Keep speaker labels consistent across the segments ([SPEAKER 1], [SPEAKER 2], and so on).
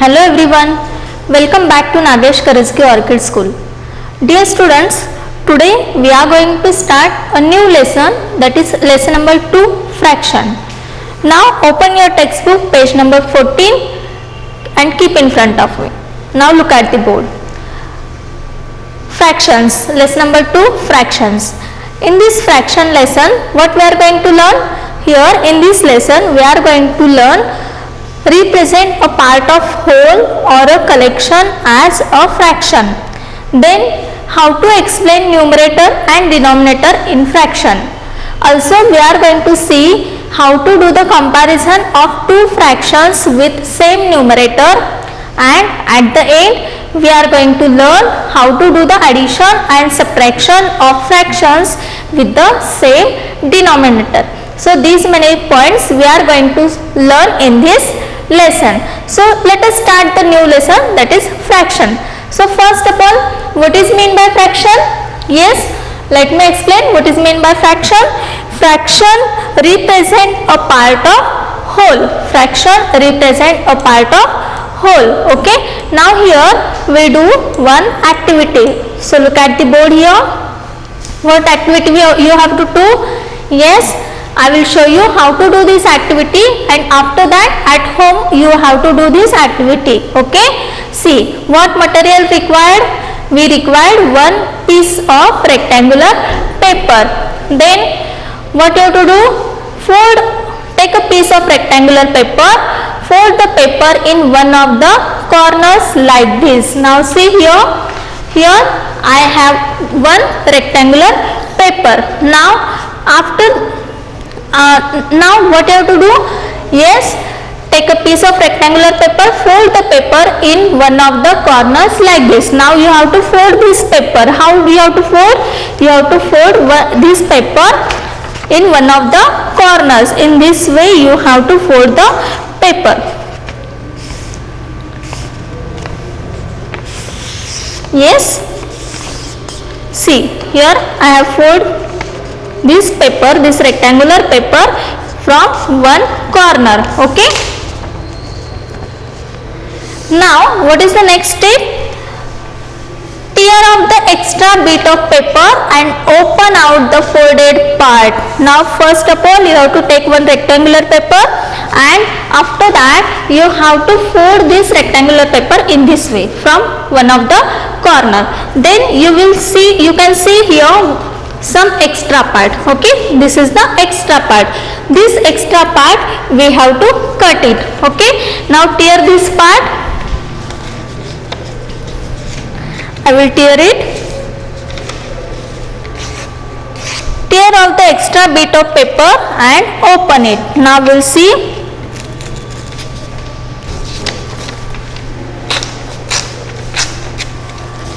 [SPEAKER 1] Hello everyone, welcome back to Nagesh Karajagi Orchid School. Dear students, today we are going to start a new lesson, that is lesson number 2, fraction. Now open your textbook page number 14 and keep in front of me. Now look at the board. Fractions, lesson number 2, fractions. In this fraction lesson, what we are going to learn? Here in this lesson we are going to learn represent a part of whole or a collection as a fraction. Then how to explain numerator and denominator in fraction. Also we are going to see how to do the comparison of two fractions with same numerator, and at the end we are going to learn how to do the addition and subtraction of fractions with the same denominator. So these many points we are going to learn in this lesson. So let us start the new lesson, that is fraction. So first of all, what is mean by fraction? Yes, let me explain what is mean by fraction. Fraction represent a part of whole. Fraction represent a part of whole. Okay. Now here we do one activity. So look at the board here. What activity you have to do? Yes, I will show you how to do this activity, and after that at home you have to do this activity. Okay. See, what material required? We required one piece of rectangular paper. Then what you have to do? Take a piece of rectangular paper, fold the paper in one of the corners like this. Now see here I have one rectangular paper. Now now what you have to do? Yes, take a piece of rectangular paper, fold the paper in one of the corners like this. Now you have to fold this paper. How do you have to fold? You have to fold this paper in one of the corners. In this way you have to fold the paper. Yes, see here I have folded this paper, this rectangular paper from one corner. Okay. Now what is the next step? Tear off the extra bit of paper and open out the folded part. Now first of all you have to take one rectangular paper, and after that you have to fold this rectangular paper in this way from one of the corner. Then you can see here some extra part. Okay, this is the extra part. This extra part we have to cut it. Okay, now tear this part. I will tear it. Tear off the extra bit of paper and open it. Now we'll see.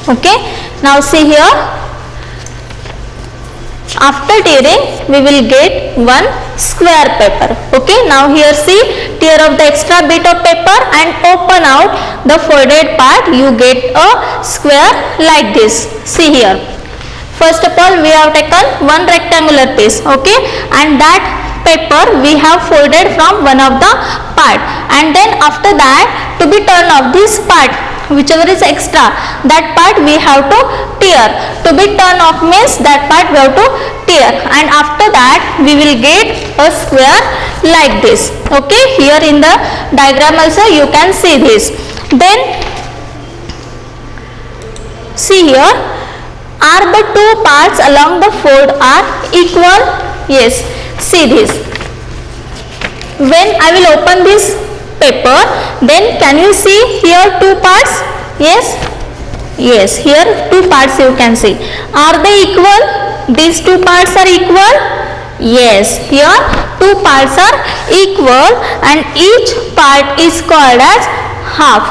[SPEAKER 1] Okay, now see here. After tearing we will get one square paper. Okay, now here see, tear off the extra bit of paper and open out the folded part. You get a square like this. See here. First of all we have taken one rectangular piece. Okay, and that paper we have folded from one of the part, and then after that to be turned off this part, whichever is extra, that part we have to tear. To be turned off means that part we have to tear, and after that we will get a square like this. Okay, here in the diagram also you can see this. Then see here, are the two parts along the fold are equal? Yes, see this. When I will open this paper, then can you see here two parts? Yes, yes, here two parts you can see. Are they equal? These two parts are equal? Yes, here two parts are equal, and each part is called as half.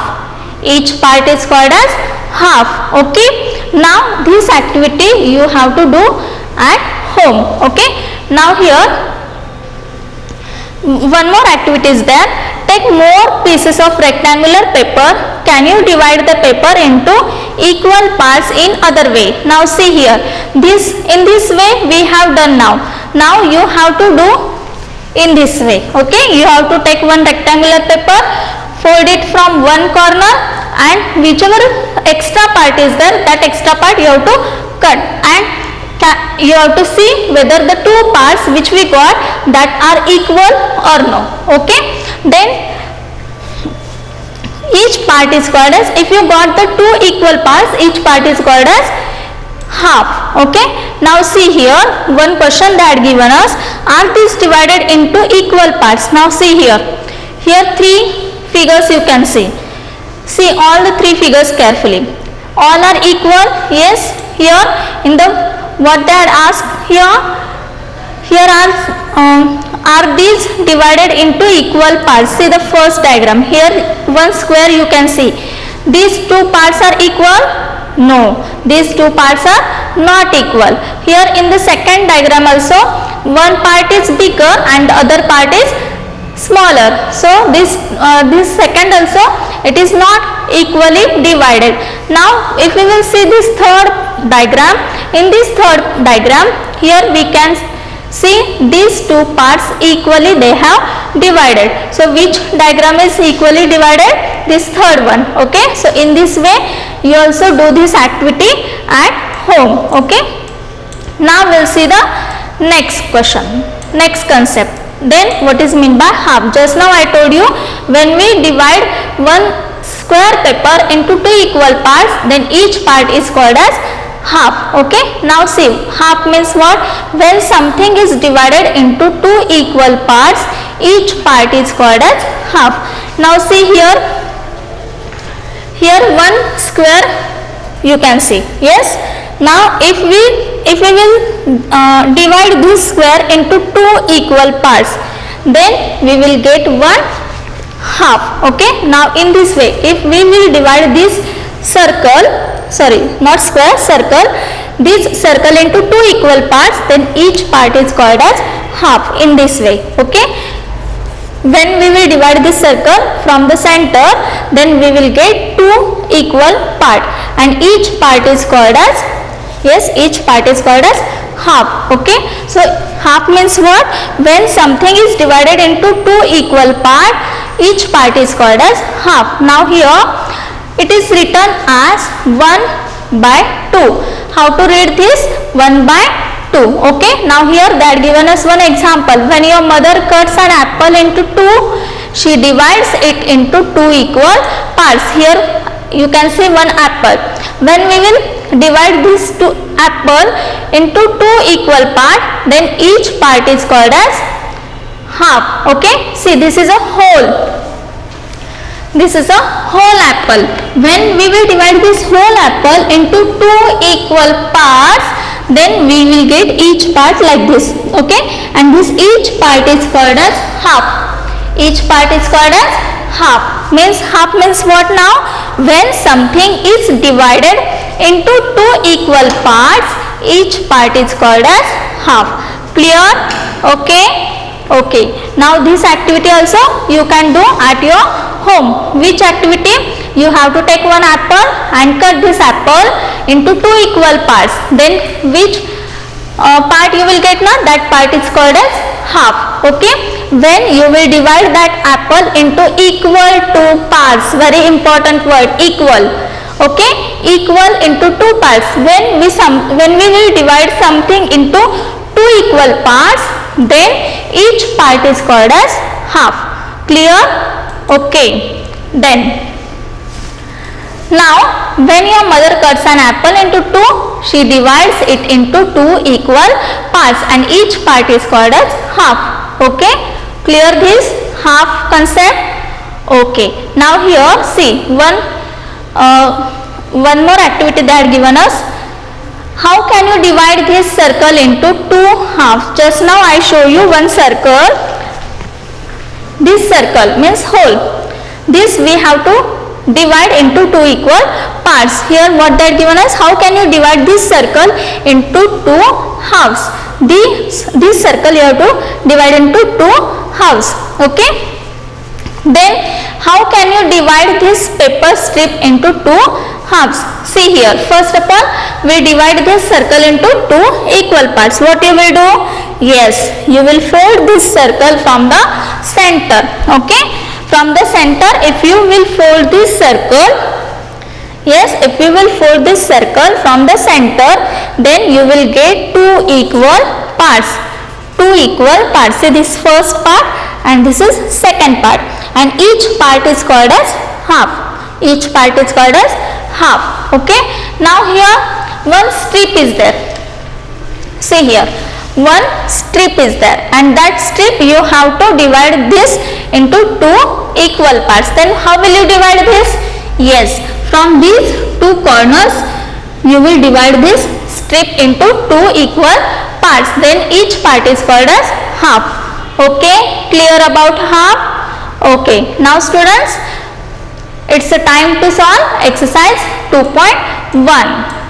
[SPEAKER 1] Each part is called as half. Okay, now this activity you have to do at home. Okay, now here one more activity is there. Take more pieces of rectangular paper. Can you divide the paper into equal parts in other way? Now see here, in this way we have done now. Now you have to do in this way. Okay, you have to take one rectangular paper, fold it from one corner, and whichever extra part is there, that extra part you have to cut, and you have to see whether the two parts which we got that are equal or no. Okay, then each part is called as, if you got the two equal parts, each part is called as half. Okay, now see here, one question they had given us, are these divided into equal parts? Now see here three figures you can see all the three figures carefully, all are equal. Yes, here in the what they had asked, here are these divided into equal parts? See the first diagram, here one square you can see, these two parts are equal? No, these two parts are not equal. Here in the second diagram also, one part is bigger and the other part is smaller, so this second also it is not equally divided. Now if we will see this third diagram, in this third diagram here we can see these two parts equally they have divided. So which diagram is equally divided? This third one. Okay, so in this way you also do this activity at home. Okay, now we'll see the next question, next concept. Then what is mean by half? Just now I told you, when we divide one square paper into two equal parts, then each part is called as half. Okay, now see, half means what? When something is divided into two equal parts, each part is called as half. Now see here one square you can see. Yes, now if we will divide this square into two equal parts, then we will get one half. Okay, now in this way, if we will divide this circle, sorry, not square, circle, this circle into two equal parts, then each part is called as half. In this way. Okay, when we will divide this circle from the center, then we will get two equal part, and each part is called as, yes, each part is called as half. Okay, so half means what? When something is divided into two equal part, each part is called as half. Now here it is written as 1 by 2. How to read this? 1 by 2. Okay, now here they had given us one example. When your mother cuts an apple into two, she divides it into two equal parts. Here you can see one apple. When we will divide this two apple into two equal parts, then each part is called as half. Okay, see, this is a whole. This is a whole apple. When we will divide this whole apple into two equal parts, then we will get each part like this. Okay, and this each part is called as half. Each part is called as half. Means half means what now? When something is divided into two equal parts, each part is called as half. Clear? Okay. Okay, now this activity also you can do at your home. Which activity? You have to take one apple and cut this apple into two equal parts. Then which part you will get now? That part is called as half. Okay, when you will divide that apple into equal two parts, very important word, equal. Okay, equal into two parts. When we will divide something into two equal parts, then each part is called as half. Clear? Okay, then now when your mother cuts an apple into two, she divides it into two equal parts, and each part is called as half. Okay, clear this half concept? Okay, now here see one more activity they had given us. How can you divide this circle into two halves? Just now I show you one circle. This circle means whole. This we have to divide into two equal parts. Here what they had given us, how can you divide this circle into two halves? This circle you have to divide into two halves. Okay. Then how can you divide this paper strip into two halves? See here, first of all we divide this circle into two equal parts. What you will do? Yes, you will fold this circle from the center. Okay, From the center, if you will fold this circle, yes, if you will fold this circle from the center, then you will get two equal parts. Two equal parts. See, this first part and this is second part, and each part is called as half. Each part is called as half. Okay. Now here one strip is there. See here, one strip is there, and that strip you have to divide this into two equal parts. Then how will you divide this? Yes, from these two corners you will divide this strip into two equal parts. Then each part is called as half. Okay, clear about half? Okay, now students, it's a time to solve exercise 2.1.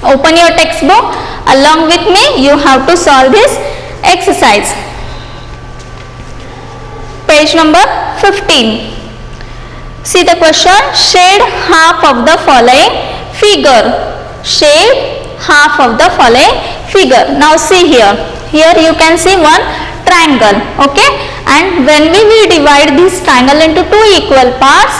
[SPEAKER 1] Open your textbook. Along with me, you have to solve this exercise. Page number 15. See the question. Shade half of the following figure. Shade half of the following figure. Now see here. Here you can see one triangle. Okay. And when we will divide this triangle into two equal parts,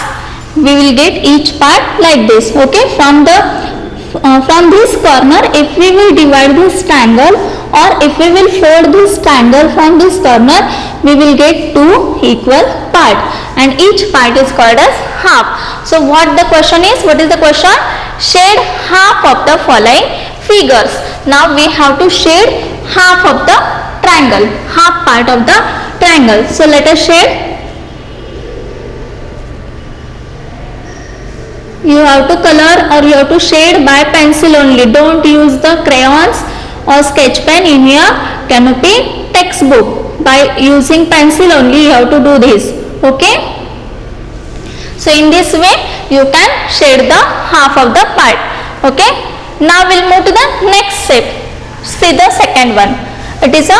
[SPEAKER 1] we will get each part like this. Okay. From this corner, if we will divide this triangle, or if we will fold this triangle from this corner, we will get two equal parts, and each part is called as half. So what the question is? What is the question? Shade half of the following figures. Now we have to shade half of the triangle, half part of the triangle. So let us shade. You have to color, or you have to shade by pencil only. Don't use the crayons or sketch pen in your canopy textbook. By using pencil only you have to do this. Okay. So in this way you can shade the half of the part. Okay. Now we'll move to the next step. See the second one. It is a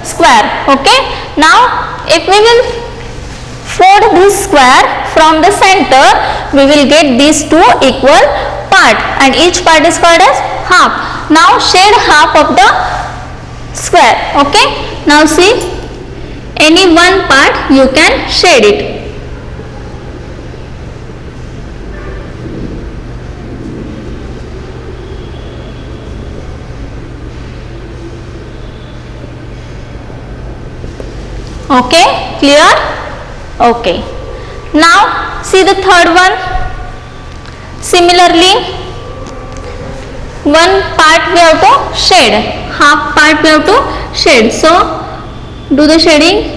[SPEAKER 1] square. Okay. Now if we will fold this square from the center, we will get these two equal parts, and each part is called as half. Now shade half of the square. Okay. Now see, any one part you can shade it. Okay, clear? Okay. Now see the third one. Similarly, one part we have to shade, half part we have to shade. So do the shading.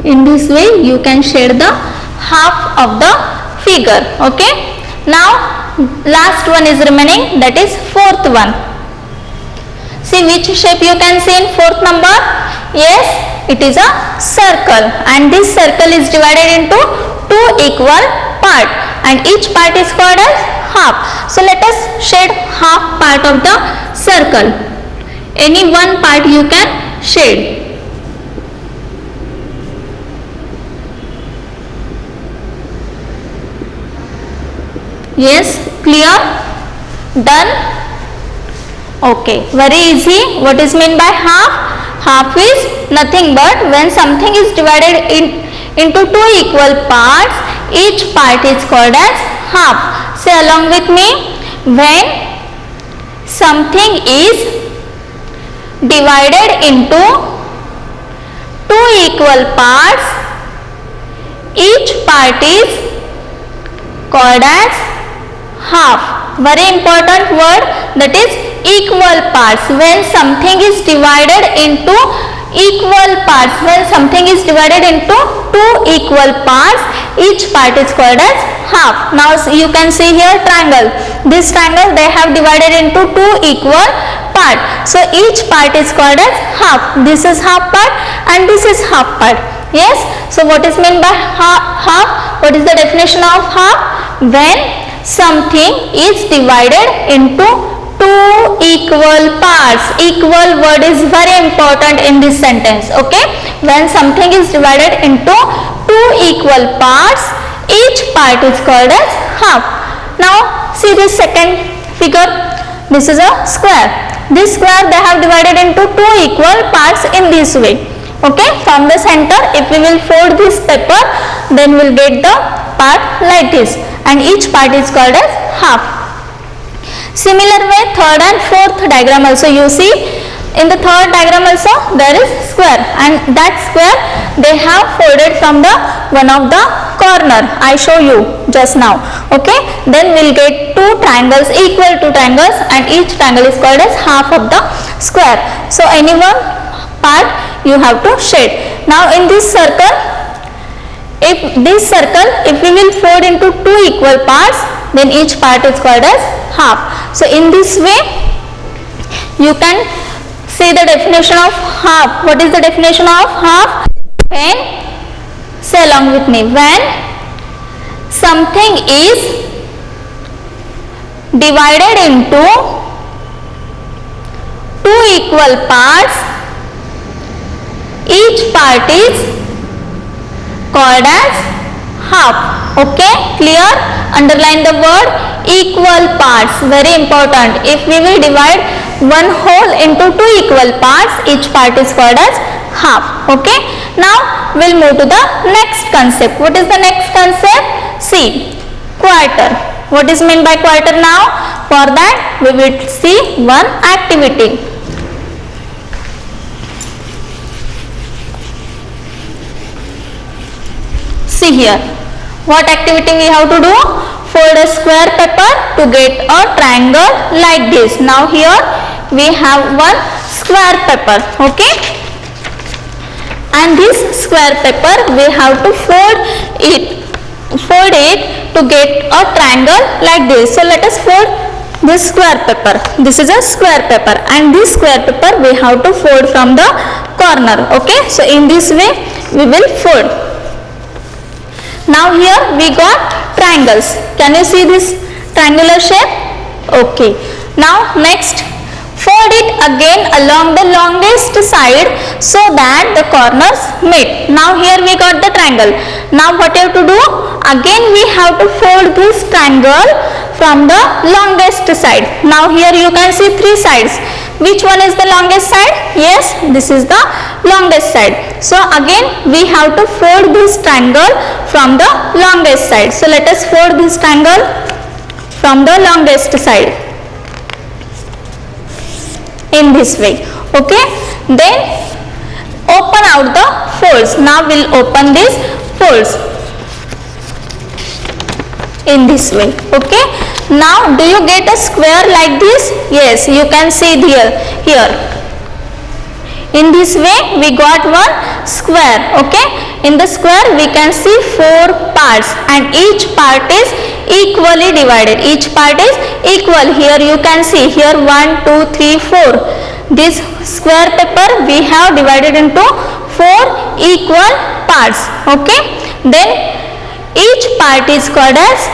[SPEAKER 1] In this way you can shade the half of the figure. Okay. Now last one is remaining, that is fourth one. See which shape you can see in fourth number? Yes, it is a circle, and this circle is divided into two equal parts, and each part is called as half. So let us shade half part of the circle. Any one part you can shade. Yes, clear? Done? Okay, very easy. What is meant by half? Half is nothing but when something is divided into two equal parts, each part is called as half. Say along with me. When something is divided into two equal parts, each part is called as half. Very important word, that is equal parts. When something is divided into equal parts, when something is divided into two equal parts, each part is called as half. Now you can see here triangle. This triangle they have divided into two equal parts. So each part is called as half. This is half part and this is half part. Yes. So what is meant by half? What is the definition of half? When something is divided into two equal parts. Equal word is very important in this sentence. Okay. When something is divided into two equal parts, each part is called as half. Now see this second figure. This is a square. This square they have divided into two equal parts in this way. Okay, from the center if we will fold this paper, then we will get the part like this, and each part is called as half. Similar way, third and fourth diagram also you see. In the third diagram also there is square, and that square they have folded from the one of the corner I show you just now. Okay, then we'll get two triangles equal to triangles, and each triangle is called as half of the square. So any one part you have to shade. Now in this circle, if we will fold into two equal parts, then each part is called as half. So in this way you can see the definition of half. What is the definition of half? When, say along with me, when something is divided into two equal parts, each part is called as half. Okay, clear? Underline the word equal parts, very important. If we will divide one whole into two equal parts, each part is called as half. Okay, now we'll move to the next concept. What is the next concept? See, quarter. What is meant by quarter now? For that we will see one activity. See here, what activity we have to do? Fold a square paper to get a triangle like this. Now here we have one square paper. Okay, and this square paper we have to fold it to get a triangle like this. So let us fold this square paper. This is a square paper, and this square paper we have to fold from the corner. Okay, so in this way we will fold. Now here we got triangles. Can you see this triangular shape? Okay. Now next, fold it again along the longest side so that the corners meet. Now here we got the triangle. Now what you have to do? Again we have to fold this triangle from the longest side. Now here you can see three sides. Which one is the longest side? Yes, this is the longest side. So again we have to fold this triangle from the longest side. So let us fold this triangle from the longest side in this way. Okay, then open out the folds. Now we'll open these folds in this way. Okay, now do you get a square like this? Yes, you can see here. In this way we got one square. Okay, in the square we can see four parts, and each part is equally divided. Each part is equal. Here you can see here 1, 2, 3, 4. This square paper we have divided into four equal parts. Okay, then each part is called as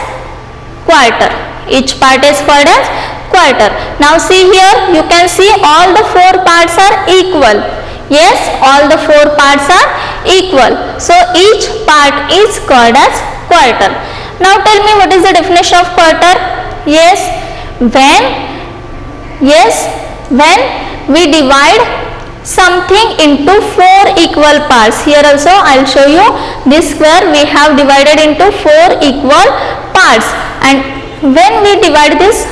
[SPEAKER 1] quarter. Each part is called as quarter. Now see here, you can see all the four parts are equal. Yes, all the four parts are equal. So each part is called as quarter. Now tell me, what is the definition of quarter? Yes, when we divide something into four equal parts. Here also I will show you. This square we have divided into four equal parts, and when we divide this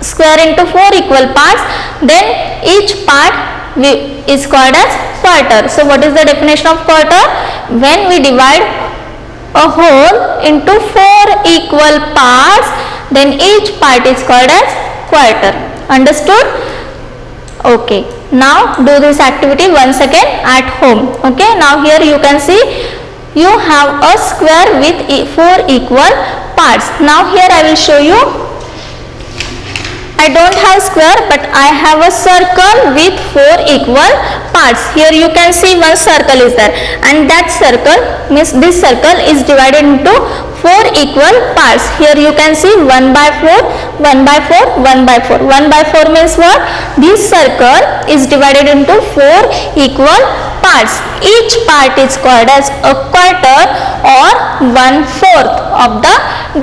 [SPEAKER 1] square into four equal parts, then each part is called as quarter. So what is the definition of quarter? When we divide a whole into four equal parts, then each part is called as quarter. Understood? Okay, now do this activity once again at home. Okay, now here you can see you have a square with four equal parts. Now here I will show you. I don't have square, but I have a circle with four equal parts. Here you can see one circle is there, and that circle means this circle is divided into four equal parts. Here you can see 1 by 4, 1 by 4, 1 by 4. 1 by 4 means what? This circle is divided into four equal parts. parts. Each part is called as a quarter or 1/4 of the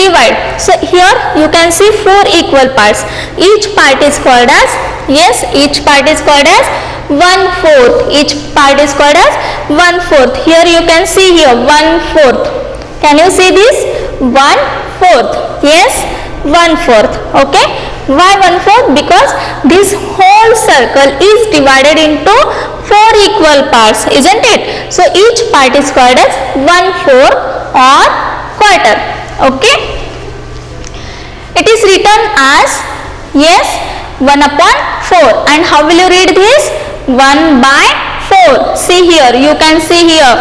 [SPEAKER 1] divide. So here you can see 4 equal parts. Each part is called as, yes, each part is called as 1/4. Each part is called as 1/4. Here you can see here 1/4. Can you see this? 1/4. Yes, 1/4. Okay. Why 1/4? Because this whole circle is divided into 4 equal parts, isn't it? So each part is called as 1/4 or quarter. Okay. It is written as, yes, 1/4. And how will you read this? 1/4. See here, you can see here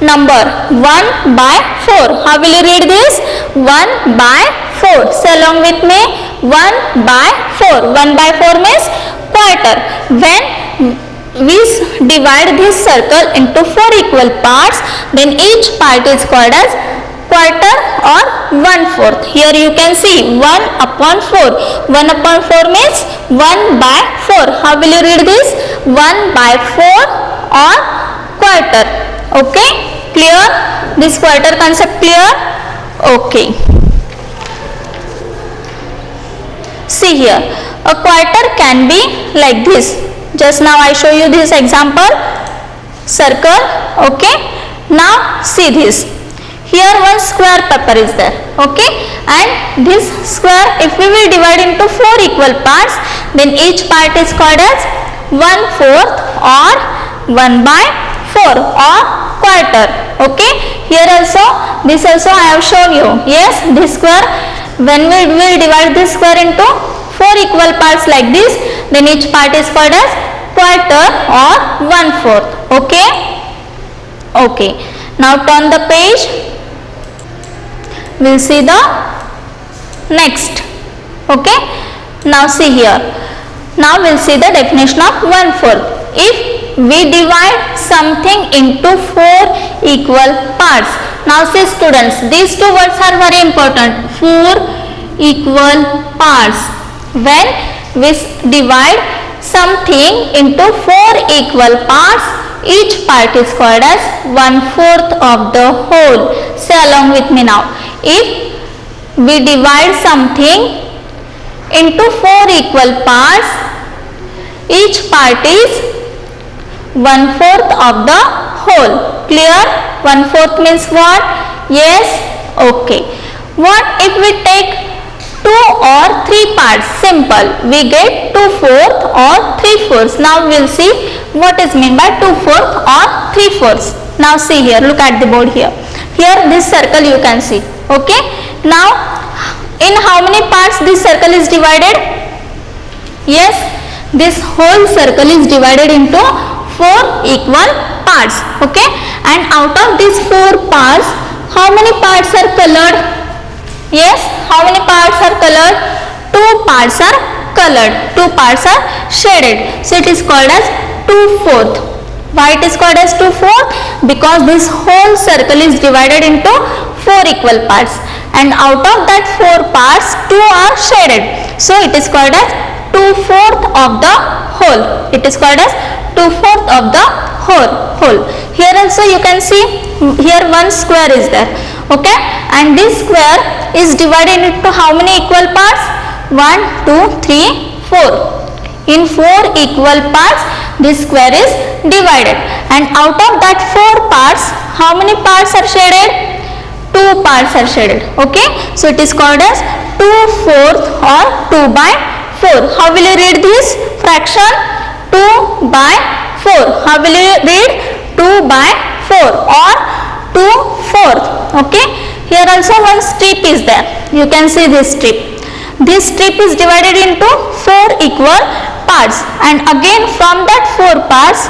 [SPEAKER 1] number 1/4. How will you read this? 1/4. Say along with me, 1/4. 1/4 means quarter. When we divide this circle into 4 equal parts, then each part is called as quarter or 1/4. Here you can see 1/4. 1/4 means 1/4. How will you read this? 1/4 or quarter. Okay, clear? This quarter concept clear? Okay. See here, a quarter can be like this. Just now I show you this example circle. Okay, now see this. Here one square paper is there. Okay, and this square, if we will divide into 4 equal parts, then each part is called as 1/4 or 1/4 or quarter. Okay, here also, this also I have shown you. Yes, this square, when we will divide this square into 4 equal parts like this, then each part is called as quarter or 1/4. Okay. Okay, now turn the page. We'll see the next. Okay, now see here. Now we'll see the definition of 1/4. If we divide something into 4 equal parts. Now see students, these two words are very important. 4 equal parts. When we divide something into 4 equal parts, each part is called as 1/4 of the whole. Say along with me now. If we divide something into 4 equal parts, each part is 1/4 of the whole. Clear? 1/4 means what? Yes? Okay. What if we take 2 or 3 parts? Simple. We get 2/4 or 3/4. Now we will see what is meant by 2/4 or 3/4. Now see here, look at the board here. Here this circle you can see. Okay. Now in how many parts this circle is divided? Yes, this whole circle is divided into 4 equal parts. Okay, and out of these 4 parts, how many parts are colored? Yes, how many parts are colored? 2 parts are colored, 2 parts are shaded. So it is called as 2/4. Why it is called as 2/4? Because this whole circle is divided into 4 equal parts, and out of that 4 parts, 2 are shaded. So it is called as 2/4 of the whole. It is called as 2/4 of the whole. Here also you can see, here one square is there. Okay, and this square is divided into how many equal parts? 1, 2, 3, 4. In 4 equal parts, this square is divided, and out of that 4 parts, how many parts are shaded? 2 parts are shaded. Okay, so it is called as 2/4 or 2/4. How will you read this fraction? 2/4. How will you read? 2/4 or 2/4. Okay, here also one strip is there. You can see this strip. This strip is divided into 4 equal parts, and again from that 4 parts,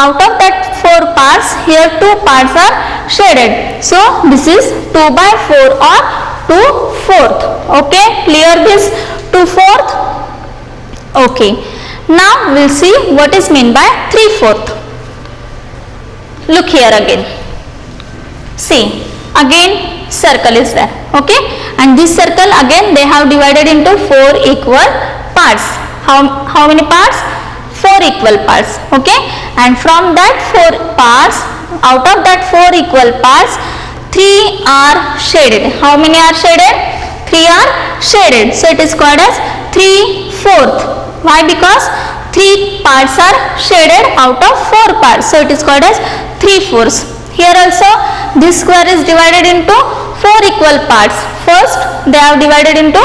[SPEAKER 1] out of that 4 parts, here 2 parts are shaded. So this is 2/4 or 2/4. Okay, clear this 2/4? Okay, now we'll see what is meant by 3/4. Look here again. See, again circle is there. Okay, and this circle again they have divided into 4 equal parts. How many parts? 4 4 equal parts. Okay, and from that 4 parts, out of that 4 equal parts, 3 are shaded. How many are shaded? 3 are shaded. So it is called as 3/4. Why? Because 3 parts are shaded out of 4 parts. So it is called as 3/4. Here also this square is divided into 4 equal parts. First they have divided into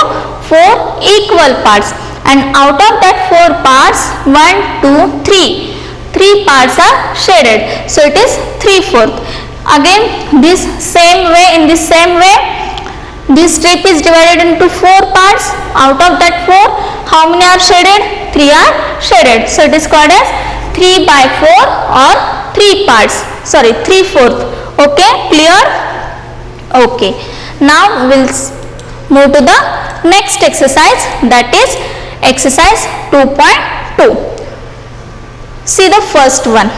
[SPEAKER 1] 4 equal parts, and out of that 4 parts, 1, 2, 3 parts are shaded. So it is 3/4. Again this same way, in this same way, this strip is divided into 4 parts. Out of that 4, how many are shaded? 3 are shaded. So it is called as 3/4 or 3 parts. Sorry, 3/4. Okay, clear? Okay. Now we'll move to the next exercise, that is exercise 2.2. See the first one.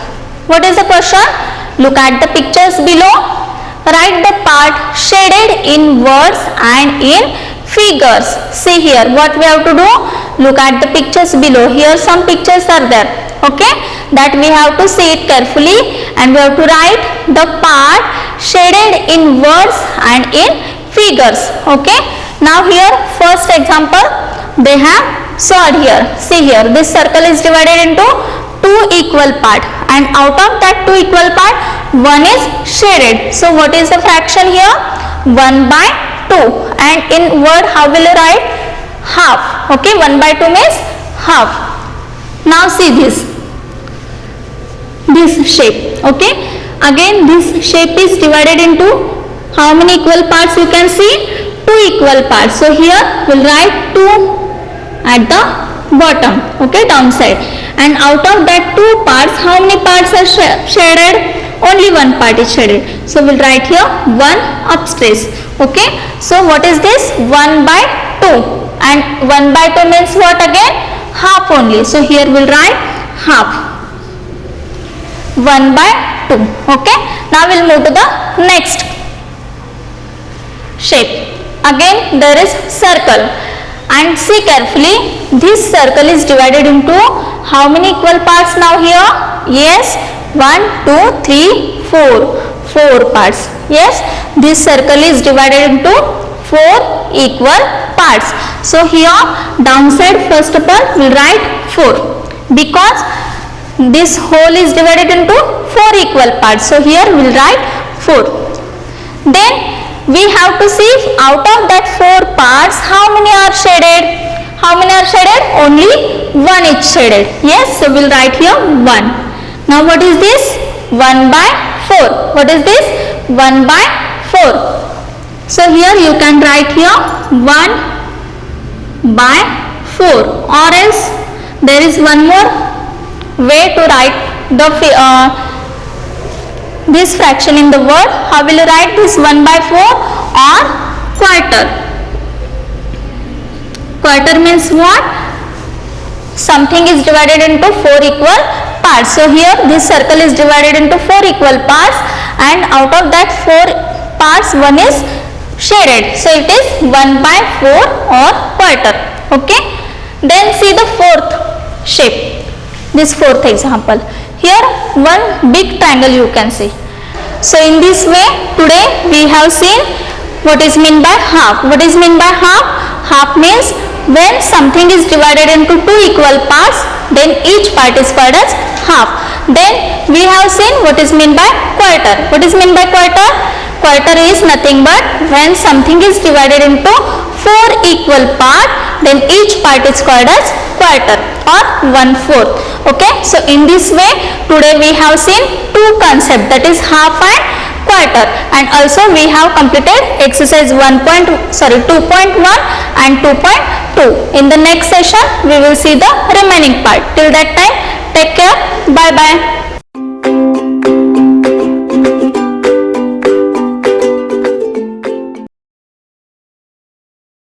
[SPEAKER 1] What is the question? Look at the pictures below. Write the part shaded in words and in figures. See here what we have to do. Look at the pictures below. Here some pictures are there. Okay, that we have to see it carefully, and we have to write the part shaded in words and in figures. Okay, now here first example they have sword here. See here, this circle is divided into 2 equal part, and out of that 2 equal part, 1 is shaded. So what is the fraction here? 1/2, and in word how will you write? Half. Okay, 1/2 means half. Now see this shape. Okay, again this shape is divided into how many equal parts? You can see 2 equal parts. So here we'll write 2 at the bottom. Okay, downside, and out of that 2 parts, how many parts are shaded? Only 1 part is shaded. So we'll write here 1 upstairs. Okay, so what is this? 1/2, and 1/2 means what again? Half only. So here we'll write half. 1/2. Okay, now we'll move to the next shape. Again there is circle, and see carefully, this circle is divided into how many equal parts now here? Yes, 1, 2, 3, 4 parts. Yes, this circle is divided into 4 equal parts. So here downside first of all we'll write 4, because this whole is divided into 4 equal parts. So here we'll write 4. Then we have to see out of that 4 parts, how many are shaded? How many are shaded? Only 1 is shaded. Yes, so we'll write here 1. Now what is this? 1/4. What is this? 1/4. So here you can write here 1/4, or else there is one more way to write the this fraction in the word. How will you write this? 1/4 or quarter. Quarter means what? Something is divided into 4 equal parts. So here this circle is divided into 4 equal parts, and out of that 4 parts, 1 is shaded. So it is 1/4 or quarter. Okay, then see the fourth shape, this fourth example. Here one big triangle you can see. So in this way today we have seen what is meant by half. What is meant by half? Half means when something is divided into 2 equal parts, then each part is called as half. Then we have seen what is meant by quarter. What is meant by quarter? Quarter is nothing but when something is divided into 4 equal parts, then each part is called as quarter or 1/4. Okay, so in this way today we have seen 2 concepts, that is half and quarter, and also we have completed exercise 2.1 and 2.2. In the next session we will see the remaining part. Till that time, take care. Bye bye.